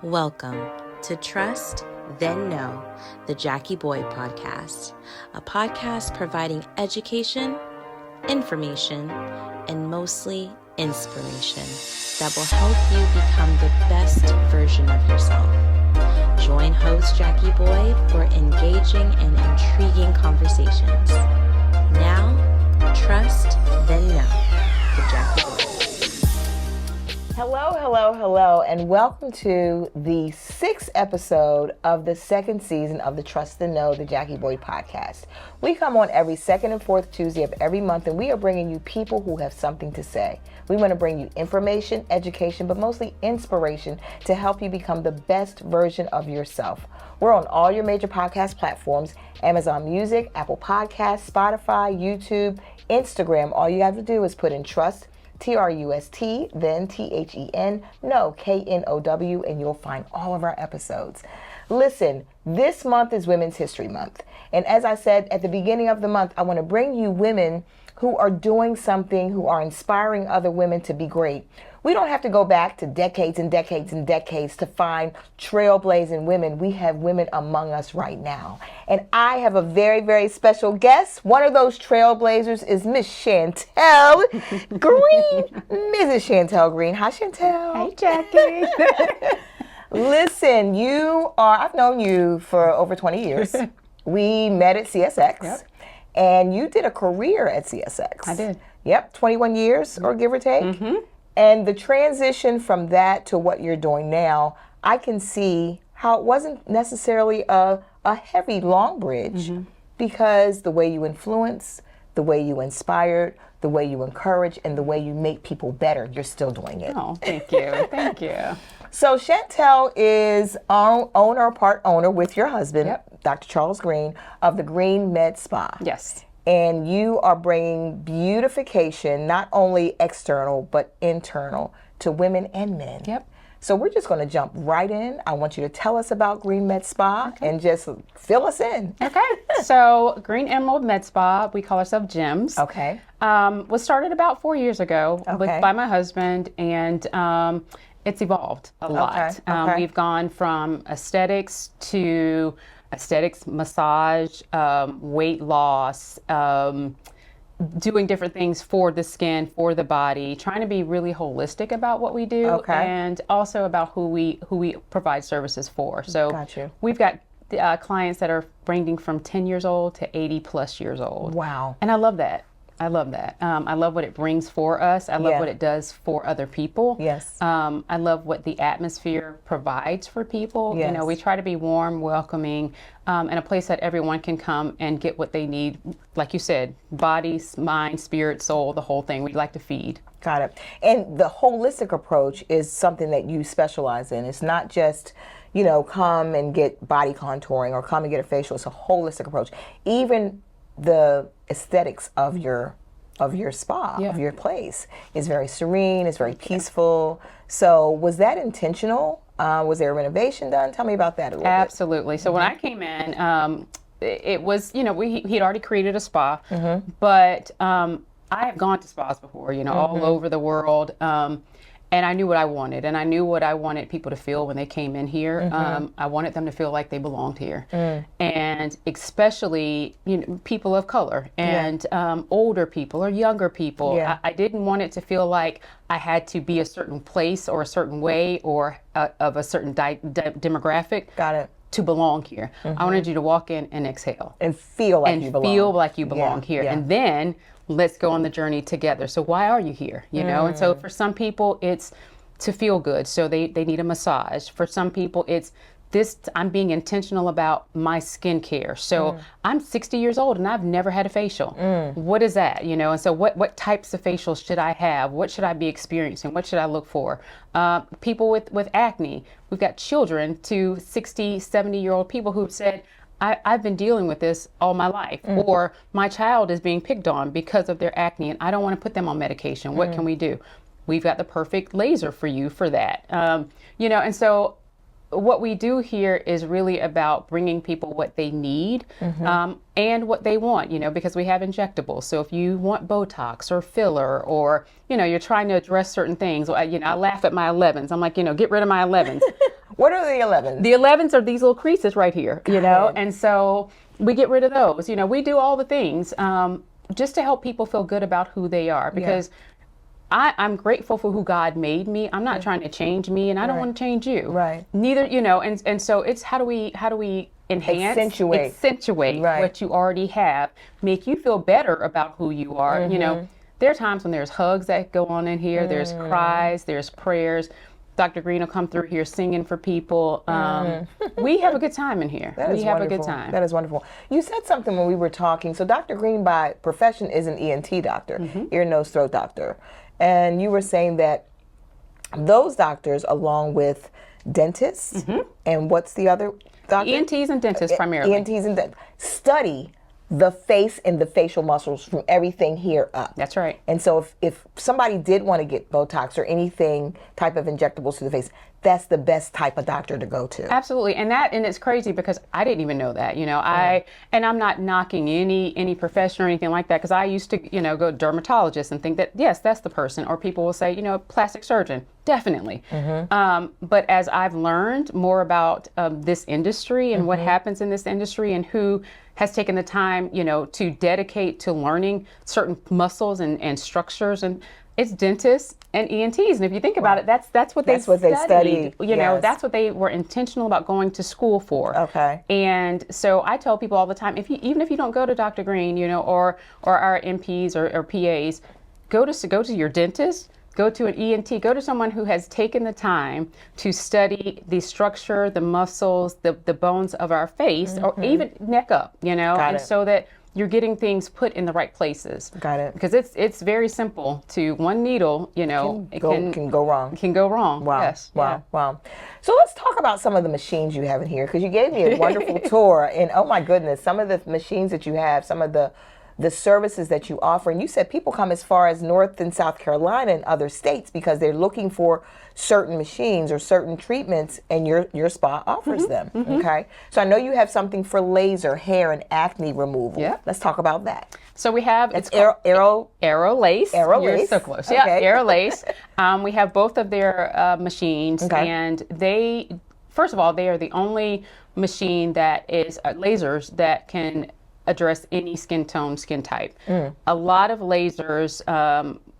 Welcome to Trust, Then Know, the Jackie Boy Podcast, a podcast providing education, information, and mostly inspiration that will help you become the best version of yourself. Join host Jackie Boy for engaging and intriguing conversations. Now, Trust, Then Know, the Jackie Boy. Hello, and welcome to the 6th episode of the 2nd season of the Trust and Know, the Jackie Boy Podcast. We come on every 2nd and 4th Tuesday of every month, and we are bringing you people who have something to say. We want to bring you information, education, but mostly inspiration to help you become the best version of yourself. We're on all your major podcast platforms, Amazon Music, Apple Podcasts, Spotify, YouTube, Instagram. All you have to do is put in Trust, T-R-U-S-T, then T-H-E-N, no, K-N-O-W, and you'll find all of our episodes. Listen, this month is Women's History Month. And as I said at the beginning of the month, I want to bring you women who are doing something, who are inspiring other women to be great. We don't have to go back to decades and decades and decades to find trailblazing women. We have women among us right now. And I have a very, very special guest. One of those trailblazers is Miss Shantel Greene. Mrs. Shantel Greene. Hi, Shantel. Hey, Jackie. Listen, I've known you for over 20 years. We met at CSX. Yep. And you did a career at CSX. I did. Yep, 21 years or give or take. Mm-hmm. And the transition from that to what you're doing now, I can see how it wasn't necessarily a heavy, long bridge, because the way you influence, the way you inspired, the way you encourage, and the way you make people better, you're still doing it. Oh, thank you. Thank you. So Shantel is part owner with your husband, Dr. Charles Greene, of the Greene Emerald Med Spa. Yes. And you are bringing beautification, not only external, but internal, to women and men. Yep. So we're just going to jump right in. I want you to tell us about Greene Med Spa and just fill us in. Okay. So Greene Emerald Med Spa, we call ourselves GEMS. Okay. Was started about 4 years ago by my husband, and it's evolved a lot. Okay. We've gone from aesthetics to massage, weight loss, doing different things for the skin, for the body, trying to be really holistic about what we do, and also about who we provide services for. So we've got clients that are ranging from 10 years old to 80 plus years old. Wow. And I love that. I love what it brings for us. I love what it does for other people. Yes. I love what the atmosphere provides for people. Yes. You know, we try to be warm, welcoming, and a place that everyone can come and get what they need. Like you said, body, mind, spirit, soul, the whole thing. We'd like to feed. Got it. And the holistic approach is something that you specialize in. It's not just, come and get body contouring or come and get a facial. It's a holistic approach. Even the aesthetics of your spa, of your place, is very serene, it's very peaceful. So was that intentional? Was there a renovation done? Tell me about that a little bit. Absolutely. So when I came in, it was, he'd already created a spa, but I have gone to spas before, all over the world. And I knew what I wanted, and I knew what I wanted people to feel when they came in here. I wanted them to feel like they belonged here, and especially people of color and older people or younger people. I didn't want it to feel like I had to be a certain place or a certain way or of a certain demographic. Got it. To belong here. I wanted you to walk in and exhale and feel like you belong. Feel like you belong here, and then let's go on the journey together. So why are you here? And so for some people it's to feel good, so they need a massage. For some people it's I'm being intentional about my skincare. So I'm 60 years old and I've never had a facial. What is that? And so what types of facials should I have? What should I be experiencing? What should I look for? People with acne. We've got children to 60, 70-year-old people who've said, I've been dealing with this all my life, or my child is being picked on because of their acne and I don't want to put them on medication. What can we do? We've got the perfect laser for you for that. And so what we do here is really about bringing people what they need and what they want, because we have injectables. So if you want Botox or filler, or, you're trying to address certain things, I laugh at my 11s. I'm like, get rid of my 11s. What are the 11s? The 11s are these little creases right here, you know, and so we get rid of those. You know, we do all the things just to help people feel good about who they are, because I'm grateful for who God made me. I'm not trying to change me, and I don't want to change you. Right. Neither, you know, and so it's how do we enhance, accentuate what you already have, make you feel better about who you are. You know, there are times when there's hugs that go on in here, there's cries, there's prayers. Dr. Greene will come through here singing for people. We have a good time in here. We have a good time. That is wonderful. You said something when we were talking. So Dr. Greene by profession is an ENT doctor, ear, nose, throat doctor. And you were saying that those doctors, along with dentists, and what's the other doctor? ENTs and dentists primarily. ENTs and dentists study the face and the facial muscles from everything here up. That's right. And so if somebody did want to get Botox or anything type of injectables to the face, that's the best type of doctor to go to. Absolutely. And it's crazy because I didn't even know that, you know, and I'm not knocking any profession or anything like that, because I used to, you know, go to dermatologists and think that, yes, that's the person. Or people will say, you know, plastic surgeon, definitely. But as I've learned more about this industry and what happens in this industry and who has taken the time, you know, to dedicate to learning certain muscles and structures, and it's dentists and ENTs. And if you think about it, that's what they studied. You know, that's what they were intentional about going to school for. Okay. And so I tell people all the time, even if you don't go to Dr. Greene, you know, or our MPs or PAs, go to your dentist, go to an ENT, go to someone who has taken the time to study the structure, the muscles, the bones of our face, or even neck up, you know, so that you're getting things put in the right places. Got it. Because it's very simple. To one needle, you know, can go wrong. Can go wrong. Wow. Yes. Wow. Wow. So let's talk about some of the machines you have in here, because you gave me a wonderful tour, and oh my goodness, some of the machines that you have, some of the services that you offer. And you said people come as far as North and South Carolina and other states because they're looking for certain machines or certain treatments, and your spa offers them. Okay. So I know you have something for laser, hair, and acne removal. Yeah. Let's talk about that. So we have Aerolace. You're so close. Yeah, Aerolace. We have both of their machines, and first of all, they are the only machine that is lasers that can address any skin tone, skin type. A lot of lasers,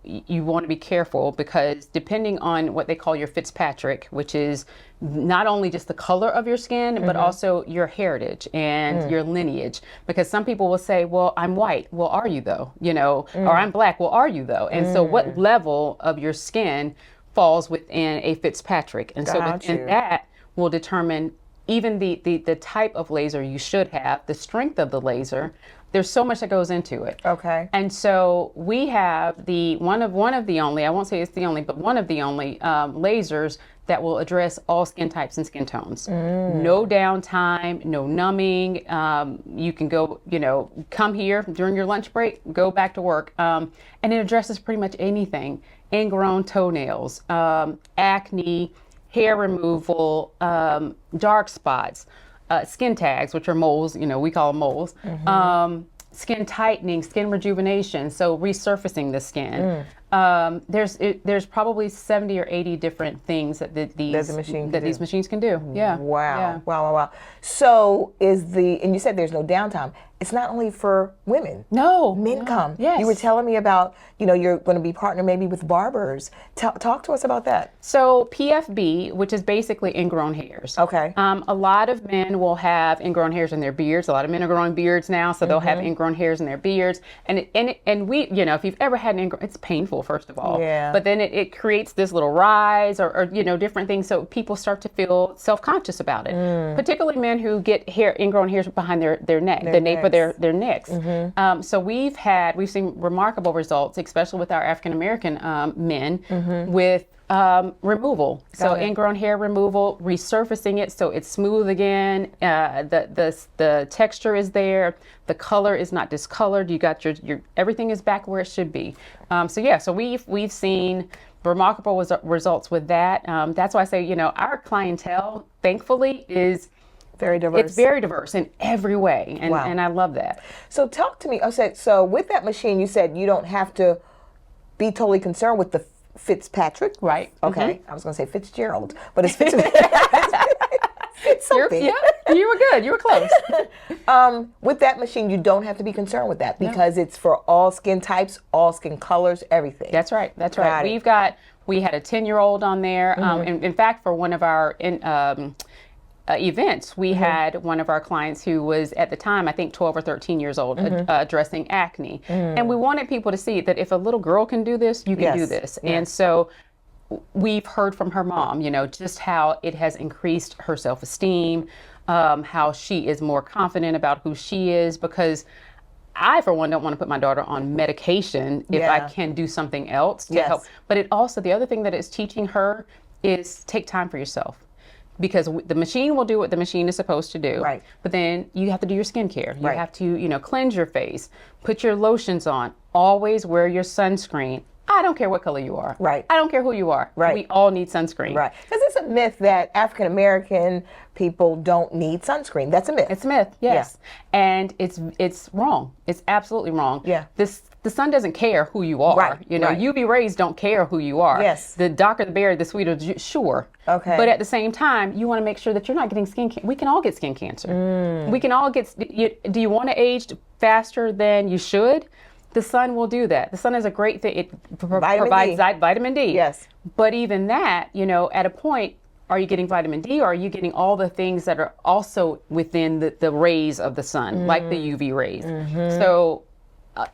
you want to be careful, because depending on what they call your Fitzpatrick, which is not only just the color of your skin, but also your heritage and your lineage. Because some people will say, well, I'm white. Well, are you though? You know, or I'm black. Well, are you though? And so what level of your skin falls within a Fitzpatrick? And so within that will determine even the type of laser you should have, the strength of the laser. There's so much that goes into it. Okay. And so we have one of the only, I won't say it's the only, but one of the only lasers that will address all skin types and skin tones. No downtime, no numbing. You can go, you know, come here during your lunch break, go back to work. And it addresses pretty much anything. Ingrown toenails, acne, hair removal, dark spots, skin tags, which are moles, you know, we call them moles, skin tightening, skin rejuvenation, so resurfacing the skin. There's probably 70 or 80 different things that these machines can do. Yeah. Wow. Yeah. Wow. So and you said there's no downtime. It's not only for women. No. Men come. Yes. You were telling me about, you know, you're going to be partnered maybe with barbers. Talk to us about that. So PFB, which is basically ingrown hairs. Okay. A lot of men will have ingrown hairs in their beards. A lot of men are growing beards now, so they'll have ingrown hairs in their beards. And we, you know, if you've ever had an ingrown, it's painful, first of all. Yeah. But then it creates this little rise or you know, different things. So people start to feel self-conscious about it. Particularly men who get ingrown hairs behind their neck, the nape of their necks. So we've seen remarkable results, especially with our African American men, with removal. So ingrown hair removal, resurfacing it so it's smooth again. The texture is there. The color is not discolored. You got your everything is back where it should be. So we've seen remarkable results with that. That's why I say, you know, our clientele, thankfully, is very diverse. It's very diverse in every way, and I love that. So talk to me. So with that machine, you said you don't have to be totally concerned with the Fitzpatrick. Right. Okay. I was going to say Fitzgerald, but it's Fitzpatrick. It's something. You were good. You were close. With that machine, you don't have to be concerned with that because it's for all skin types, all skin colors, everything. That's right. That's right. We had a 10-year-old on there. In fact, for one of our events, we had one of our clients who was at the time, I think 12 or 13 years old, addressing acne. And we wanted people to see that if a little girl can do this, you can do this. And so we've heard from her mom, just how it has increased her self-esteem, how she is more confident about who she is, because I, for one, don't want to put my daughter on medication if I can do something else to help. But it also, the other thing that it's teaching her is take time for yourself. Because the machine will do what the machine is supposed to do. Right. But then you have to do your skincare. You have to, cleanse your face, put your lotions on, always wear your sunscreen. I don't care what color you are. Right. I don't care who you are. Right. We all need sunscreen. Right. Because it's a myth that African American people don't need sunscreen. That's a myth. It's a myth, yes. Yeah. And it's wrong. It's absolutely wrong. Yeah. The sun doesn't care who you are. Right. UV rays don't care who you are. Yes. The darker the berry, the sweeter, sure. Okay. But at the same time, you want to make sure that you're not getting skin cancer. We can all get skin cancer. We can all get, do you want to age faster than you should? The sun will do that. The sun is a great thing. It provides vitamin D. Yes. But even that, at a point, are you getting vitamin D or are you getting all the things that are also within the rays of the sun, like the UV rays? So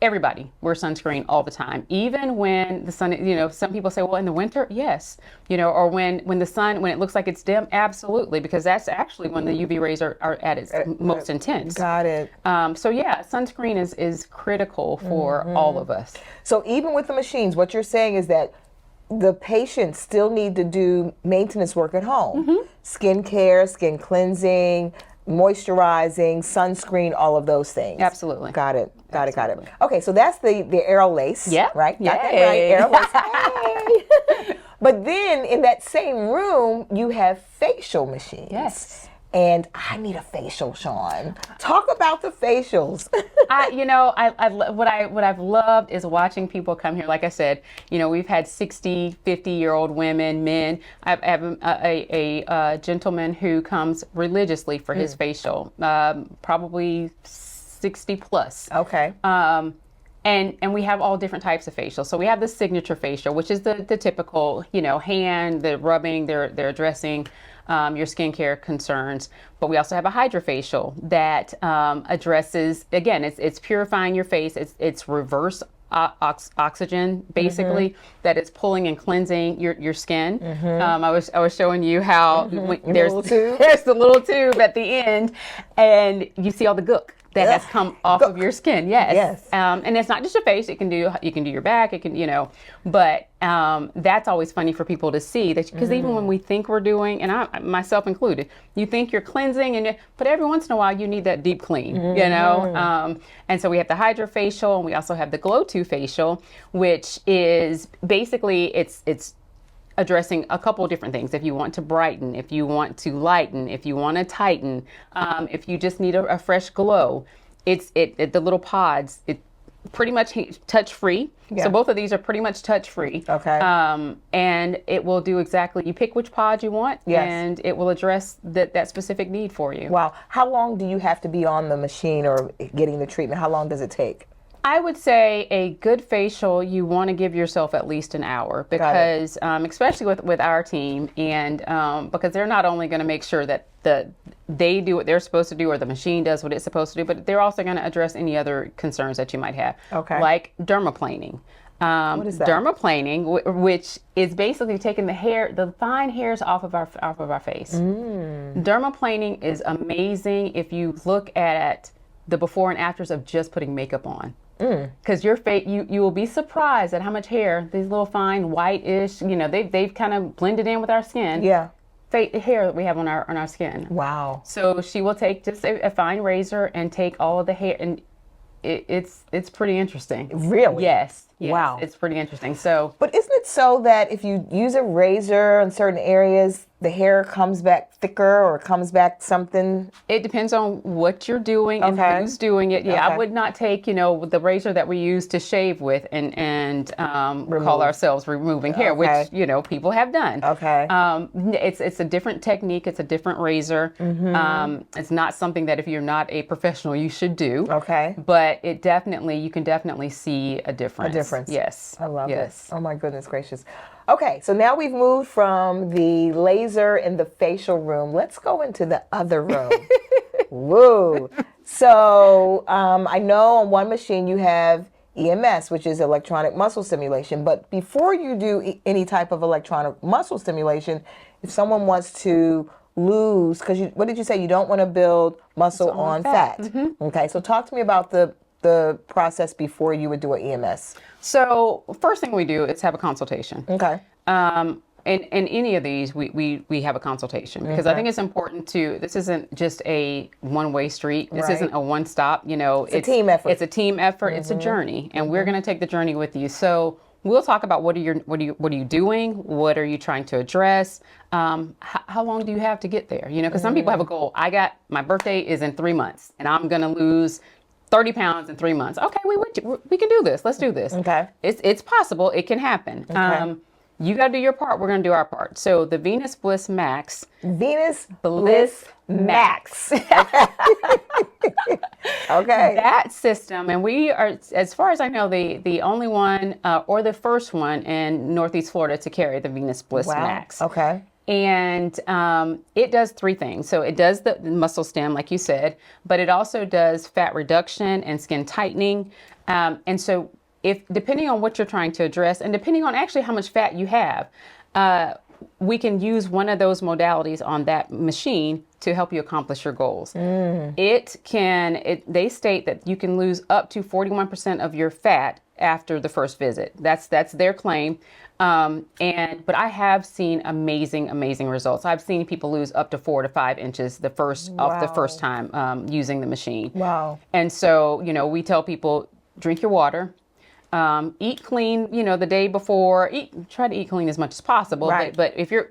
everybody wears sunscreen all the time, even when the sun, some people say, well, in the winter, yes, or when the sun, when it looks like it's dim, absolutely, because that's actually when the UV rays are at its most intense. Got it. So yeah, sunscreen is critical for all of us. So even with the machines, what you're saying is that the patients still need to do maintenance work at home, skin care, skin cleansing, moisturizing, sunscreen, all of those things. Absolutely. Got it. Got it. Okay, so that's the Aero Lace. Yeah. Right? Got that right. Aero Lace. Hey. But then in that same room, you have facial machines. Yes. And I need a facial, Sean. Talk about the facials. What I've loved is watching people come here. Like I said, we've had 60, 50-year-old women, men. I have a gentleman who comes religiously for his facial, probably 60 plus. Okay. And we have all different types of facials. So we have the signature facial, which is the typical, hand, the rubbing, they're addressing your skincare concerns. But we also have a hydrofacial that addresses, again, it's purifying your face. It's reverse oxygen, basically, that is pulling and cleansing your skin. I was showing you how there's the little tube at the end, and you see all the gook that has come off of your skin. Yes. And it's not just your face. You can do your back. It can, but that's always funny for people to see that, because even when we think we're doing, and I myself included, you think you're cleansing, but every once in a while you need that deep clean, and so we have the hydrofacial, and we also have the Glow 2 facial, which is basically it's addressing a couple of different things. If you want to brighten, if you want to lighten, if you want to tighten, if you just need a fresh glow, the little pods, it pretty much touch free. Yeah. So both of these are pretty much touch free. Okay. And it will do exactly, you pick which pod you want, and it will address that specific need for you. Wow. How long do you have to be on the machine or getting the treatment? How long does it take? I would say a good facial, you want to give yourself at least an hour, because especially with our team, and because they're not only going to make sure that they do what they're supposed to do, or the machine does what it's supposed to do, but they're also going to address any other concerns that you might have, like dermaplaning. What is that? Dermaplaning, which is basically taking the fine hairs off of our face. Dermaplaning is amazing if you look at the before and afters of just putting makeup on. Because your face, you will be surprised at how much hair, these little fine white-ish, they've kind of blended in with our skin. Yeah. Hair that we have on our skin. Wow. So she will take just a fine razor and take all of the hair, and it's pretty interesting. Really? Yes. Wow. It's pretty interesting. So. But isn't it so that if you use a razor in certain areas, the hair comes back thicker or comes back something? It depends on what you're doing and who's doing it. Yeah, I would not take, the razor that we use to shave with and call ourselves removing hair, which, people have done. Okay. It's a different technique. It's a different razor. It's not something that if you're not a professional, you should do. Okay. But you can definitely see a difference. A difference. Yes. I love it. Oh my goodness gracious. Okay, so now we've moved from the laser in the facial room. Let's go into the other room. Woo. So I know on one machine you have EMS, which is electronic muscle stimulation. But before you do any type of electronic muscle stimulation, if someone wants to lose, because what did you say? You don't want to build muscle on fat. Okay, so talk to me about the process before you would do an EMS. So first thing we do is have a consultation. Okay. And any of these, we have a consultation because I think it's important this isn't just a one-way street. This isn't a one-stop, it's a team effort. It's a team effort. It's a journey, and we're going to take the journey with you. So we'll talk about what are you doing? What are you trying to address? How long do you have to get there? Because some people have a goal. My birthday is in 3 months and I'm going to lose 30 pounds in 3 months. Okay, we can do this. Let's do this. Okay. It's possible. It can happen. Okay. You got to do your part. We're going to do our part. So the Venus Bliss Max. Venus Bliss Max. Okay. That system, and we are, as far as I know, the only one or the first one in Northeast Florida to carry the Venus Bliss Max. Okay. And it does 3 things. So it does the muscle stem, like you said, but it also does fat reduction and skin tightening. And so depending on what you're trying to address and depending on actually how much fat you have, we can use one of those modalities on that machine to help you accomplish your goals. They state that you can lose up to 41% of your fat after the first visit. That's their claim. But I have seen amazing results. I've seen people lose up to 4 to 5 inches the first time using the machine. Wow. And so, we tell people, drink your water, eat clean, the day before, try to eat clean as much as possible. Right. But if you're,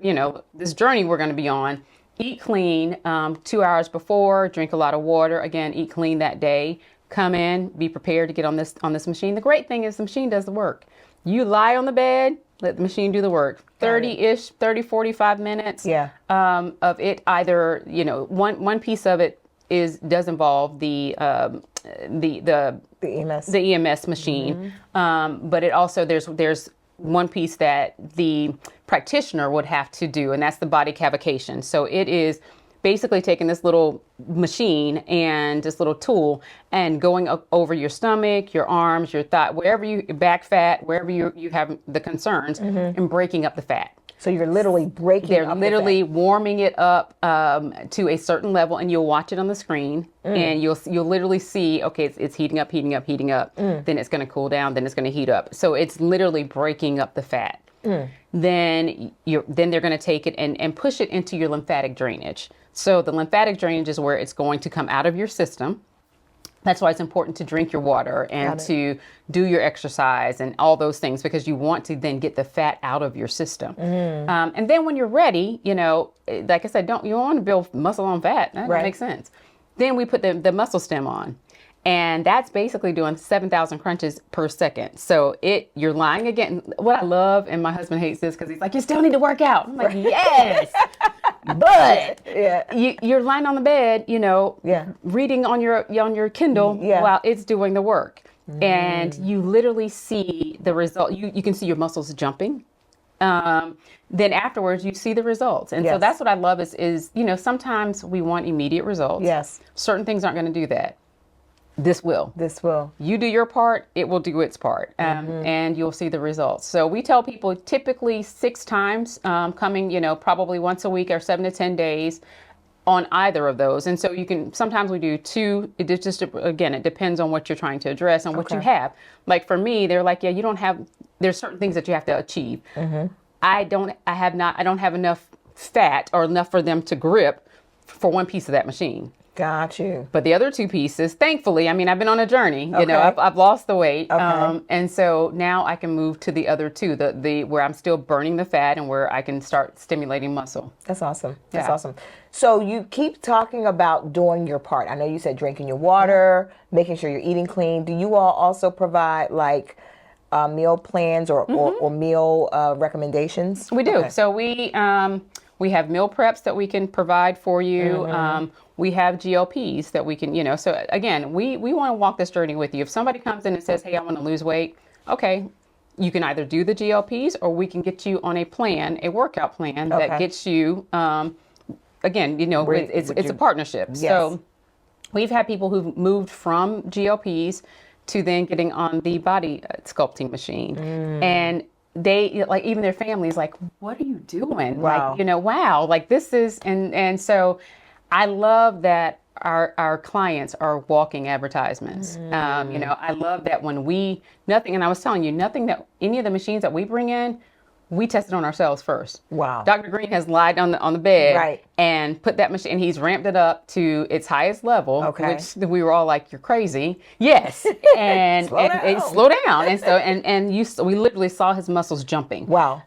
this journey we're going to be on, eat clean 2 hours before, drink a lot of water, again, eat clean that day, come in, be prepared to get on this machine. The great thing is the machine does the work. You lie on the bed, let the machine do the work. 45 minutes of it. Either, one piece of it does involve the EMS machine. But it also, there's one piece that the practitioner would have to do, and that's the body cavitation. So it is basically taking this little machine and this little tool and going up over your stomach, your arms, your thigh, your back fat, wherever you have the concerns, and breaking up the fat. So you're literally They're literally warming it up to a certain level, and you'll watch it on the screen, and you'll literally see, okay, it's heating up. Then it's going to cool down. Then it's going to heat up. So it's literally breaking up the fat. Then they're going to take it and push it into your lymphatic drainage. So the lymphatic drainage is where it's going to come out of your system. That's why it's important to drink your water and to do your exercise and all those things, because you want to then get the fat out of your system. And then when you're ready, like I said, you don't want to build muscle on fat. That makes sense. Then we put the muscle stem on. And that's basically doing 7,000 crunches per second. So you're lying again. What I love, and my husband hates this because he's like, you still need to work out. I'm like, yes. But you're lying on the bed, reading on your Kindle while it's doing the work. And you literally see the result. You can see your muscles jumping. Then afterwards, you see the results. And so that's what I love is sometimes we want immediate results. Yes. Certain things aren't going to do that. This will. You do your part, it will do its part, and you'll see the results. So we tell people typically 6 times, coming, probably once a week or 7 to 10 days on either of those. And so sometimes we do 2. It just, again, it depends on what you're trying to address and what you have. Like for me, they're like, there's certain things that you have to achieve. I don't have enough fat or enough for them to grip for one piece of that machine. Got you. But the other two pieces, thankfully, I mean, I've been on a journey, you know, I've lost the weight. And so now I can move to the other two, the where I'm still burning the fat and where I can start stimulating muscle. That's awesome. That's awesome. So you keep talking about doing your part. I know you said drinking your water, making sure you're eating clean. Do you all also provide like meal plans or meal recommendations? We do. So we have meal preps that we can provide for you. We have GLPs that we can, you know, so again, we want to walk this journey with you. If somebody comes in and says, hey, I want to lose weight, okay, you can either do the GLPs or we can get you on a plan, a workout plan that gets you, again, you know, it's a partnership. Yes. So we've had people who've moved from GLPs to then getting on the body sculpting machine. And they, like, even their families, like, what are you doing? Wow. Like, you know, wow, like this is, and so I love that our clients are walking advertisements. You know, I love that when and I was telling you, nothing that any of the machines that we bring in, we tested on ourselves first. Wow. Dr. Greene has lied on the bed and put that machine, and he's ramped it up to its highest level, which we were all like, you're crazy. Yes. And slow down. And so, we literally saw his muscles jumping. Wow.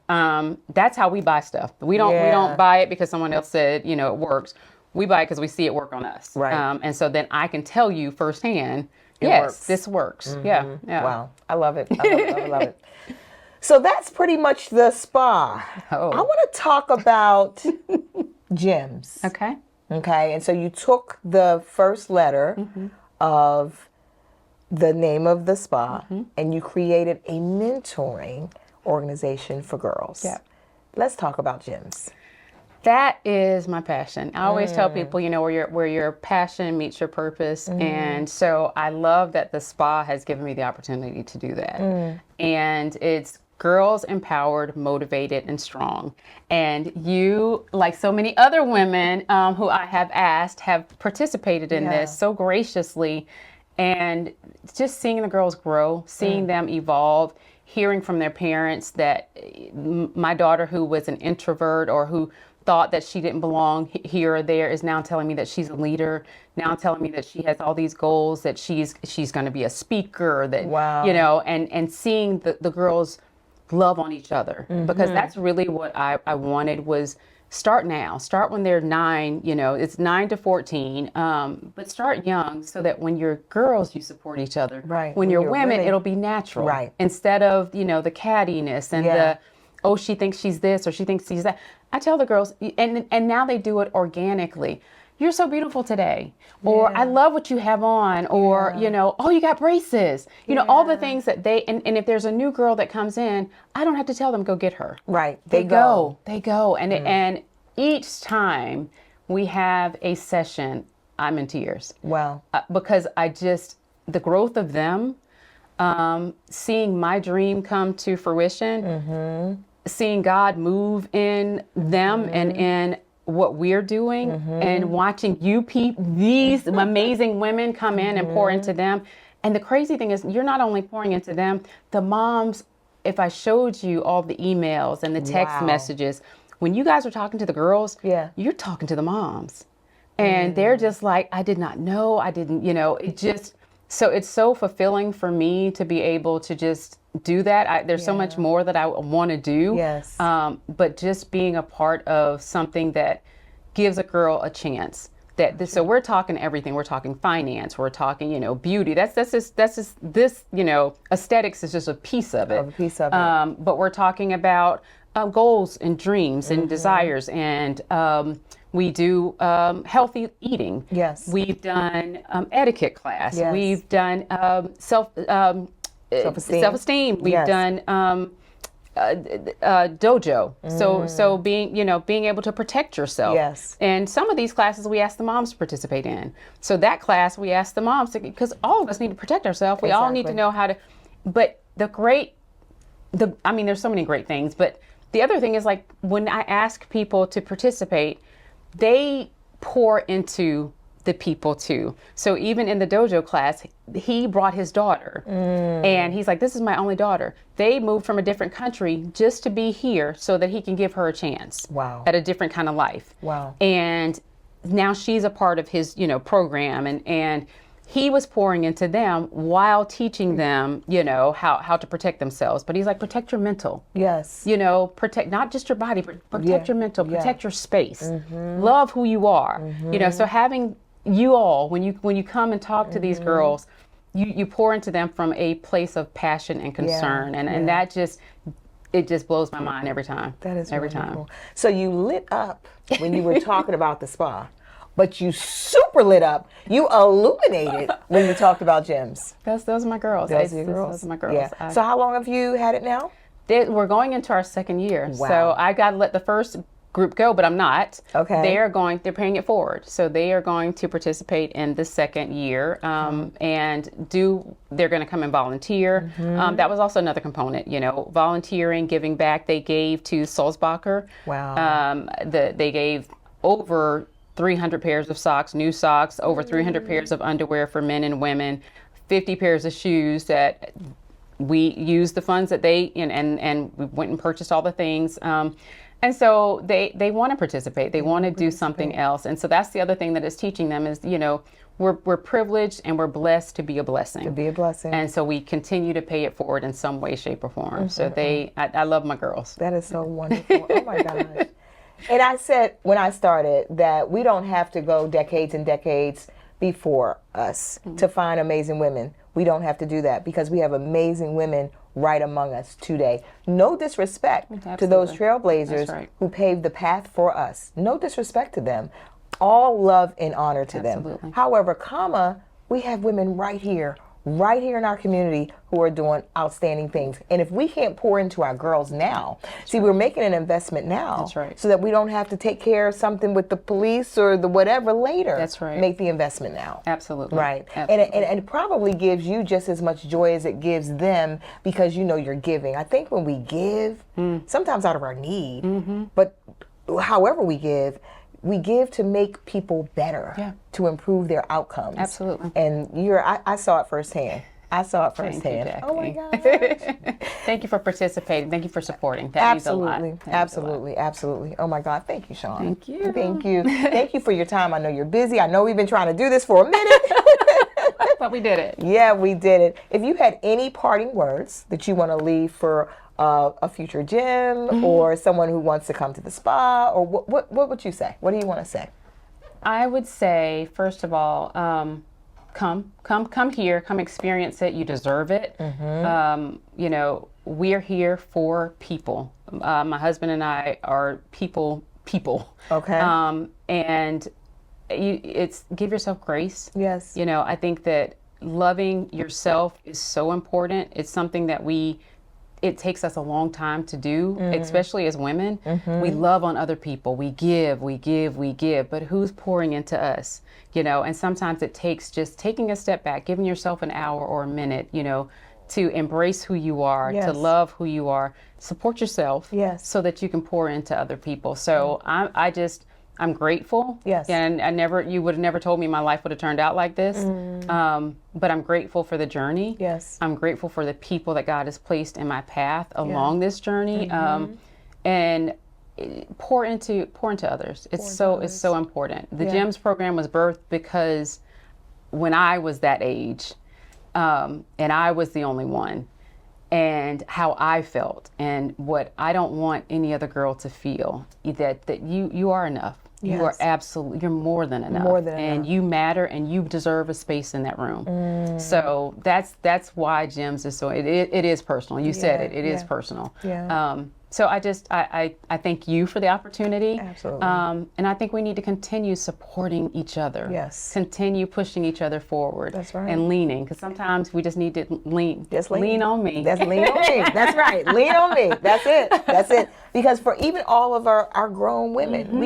That's how we buy stuff. We don't buy it because someone else said, you know, it works. We buy it because we see it work on us. Right. And so then I can tell you firsthand, yes, this works. Yeah. Wow. I love it. I love it. So that's pretty much the spa. I want to talk about gyms. Okay. And so you took the first letter of the name of the spa and you created a mentoring organization for girls. Yeah. Let's talk about gyms. That is my passion. I always tell people, you know, where your passion meets your purpose. And so I love that the spa has given me the opportunity to do that. And it's girls empowered, motivated, and strong. And you, like so many other women who I have asked, have participated in this so graciously. And just seeing the girls grow, seeing them evolve, hearing from their parents that my daughter, who was an introvert or who thought that she didn't belong here or there, is now telling me that she's a leader, now telling me that she has all these goals, that she's going to be a speaker, that, you know, and seeing the girls love on each other, because that's really what I wanted was start when they're 9, you know, it's 9 to 14, but start young so that when you're girls, you support each other. Right. When you're women, it'll be natural. Right. Instead of, you know, the cattiness and the, oh, she thinks she's this or she thinks she's that. I tell the girls, and now they do it organically. You're so beautiful today. Or I love what you have on. Or, you know, oh, you got braces. You know, all the things that and if there's a new girl that comes in, I don't have to tell them, go get her. Right. They go. And each time we have a session, I'm in tears. Wow. Because the growth of them, seeing my dream come to fruition, seeing God move in them and in what we're doing, and watching these amazing women come in and pour into them. And the crazy thing is, you're not only pouring into them, the moms, if I showed you all the emails and the text messages, when you guys are talking to the girls, you're talking to the moms. And they're just like, I did not know, I didn't, you know, so it's so fulfilling for me to be able to just do that. There's so much more that I want to do. Yes. But just being a part of something that gives a girl a chance. So we're talking everything. We're talking finance. We're talking, you know, beauty. That's just this, you know, aesthetics is just a piece of it. But we're talking about goals and dreams and desires, and we do healthy eating. Yes. We've done esse class. Yes. We've done self-esteem. We've done dojo. So being able to protect yourself. Yes. And some of these classes we ask the moms to participate in. So that class we ask the moms because all of us need to protect ourselves. We all need to know how to. But there's so many great things. But the other thing is, like, when I ask people to participate, they pour into the people too. So even in the dojo class, he brought his daughter and he's like, this is my only daughter. They moved from a different country just to be here so that he can give her a chance at a different kind of life. Wow. And now she's a part of his, program, and he was pouring into them while teaching them, how to protect themselves. But he's like, protect your mental. Yes. Protect not just your body, but protect your mental, protect your space, love who you are. So having you all, when you come and talk to these girls, you pour into them from a place of passion and concern, and that just, it just blows my mind every time. That is every wonderful. time. So you lit up when you were talking about the spa, but you super lit up. You illuminated when you talked about gyms. Those are my girls. Those are my girls. Yeah. So how long have you had it now? We're going into our second year. Wow. So I got to let the first group go, but I'm not. Okay. They're paying it forward. So they are going to participate in the second year, and they're going to come and volunteer. That was also another component, volunteering, giving back. They gave to Sulzbacher. Wow. They gave over 300 pairs of socks, new socks, over 300 pairs of underwear for men and women, 50 pairs of shoes that we used the funds that they, and we went and purchased all the things. And so they want to participate. They want to do something else. And so that's the other thing that it's teaching them is, we're privileged and we're blessed to be a blessing. To be a blessing. And so we continue to pay it forward in some way, shape, or form. So I love my girls. That is so wonderful. Oh my gosh. And I said when I started that we don't have to go decades and decades before us to find amazing women. We don't have to do that because we have amazing women right among us today. No disrespect to those trailblazers who paved the path for us. No disrespect to them. All love and honor to them. However, we have women right here in our community who are doing outstanding things. And if we can't pour into our girls now, we're making an investment now so that we don't have to take care of something with the police or the whatever later. That's right. Make the investment now. Absolutely. Right. Absolutely. And it probably gives you just as much joy as it gives them because you're giving. I think when we give, sometimes out of our need, but however we give to make people better, to improve their outcomes. Absolutely. And I saw it firsthand. Thank you, oh my gosh. Thank you for participating. Thank you for supporting. That means a lot. Absolutely. Oh my God. Thank you, Sean. Thank you. Thank you for your time. I know you're busy. I know we've been trying to do this for a minute. But we did it. Yeah, we did it. If you had any parting words that you want to leave for a future gym or someone who wants to come to the spa, or what would you say? What do you want to say? I would say, first of all, come here, come experience it. You deserve it. We're here for people. My husband and I are people. Okay. And it's give yourself grace. Yes. I think that loving yourself is so important. It's something that it takes us a long time to do, especially as women. We love on other people. We give, but who's pouring into us? And sometimes it takes just taking a step back, giving yourself an hour or a minute, to embrace who you are, to love who you are, support yourself, so that you can pour into other people. So I'm grateful. Yes. And you would have never told me my life would have turned out like this. But I'm grateful for the journey. Yes. I'm grateful for the people that God has placed in my path along this journey. And pour into others. It's so important. The GEMS program was birthed because when I was that age, and I was the only one, and how I felt, and what I don't want any other girl to feel, that you are enough. Yes. You are you're more than enough. And you matter, and you deserve a space in that room. So that's why GEMS is so, it is personal. You said it is personal. Yeah. So I thank you for the opportunity. Absolutely. And I think we need to continue supporting each other. Yes. Continue pushing each other forward. That's right. And leaning, because sometimes we just need to lean. Just lean on me. That's lean on me. That's right. Lean on me. That's it. Because for even all of our grown women,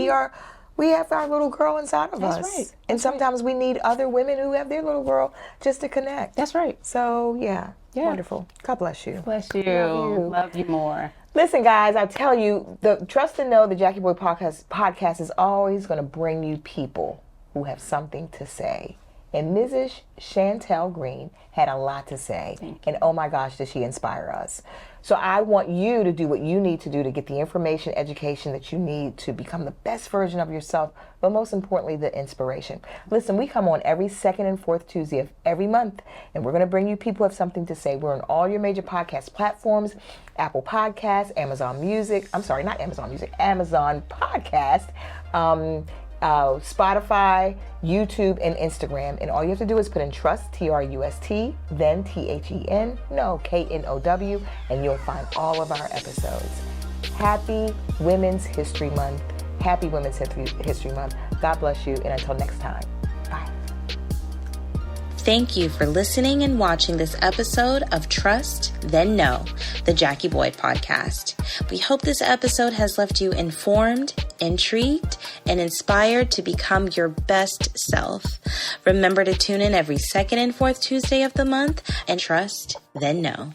we have our little girl inside of us. That's right. And sometimes we need other women who have their little girl just to connect. That's right. So yeah. Wonderful. God bless you. Bless you. Love you more. Listen, guys, I tell you, the Trust and Know, the Jackie Boy podcast is always going to bring you people who have something to say. And Mrs. Shantel Greene had a lot to say. And oh my gosh, did she inspire us. So I want you to do what you need to do to get the information, education that you need to become the best version of yourself, but most importantly, the inspiration. Listen, we come on every second and fourth Tuesday of every month, and we're going to bring you people who have something to say. We're on all your major podcast platforms, Apple Podcasts, Amazon Music, Amazon Podcast, Spotify, YouTube, and Instagram. And all you have to do is put in Trust, T-R-U-S-T, then T-H-E-N, no, K-N-O-W, and you'll find all of our episodes. Happy Women's History Month. Happy Women's History Month. God bless you, and until next time, bye. Thank you for listening and watching this episode of Trust, Then Know, the Jackie Boy podcast. We hope this episode has left you informed, intrigued, and inspired to become your best self. Remember to tune in every second and fourth Tuesday of the month and trust, then know.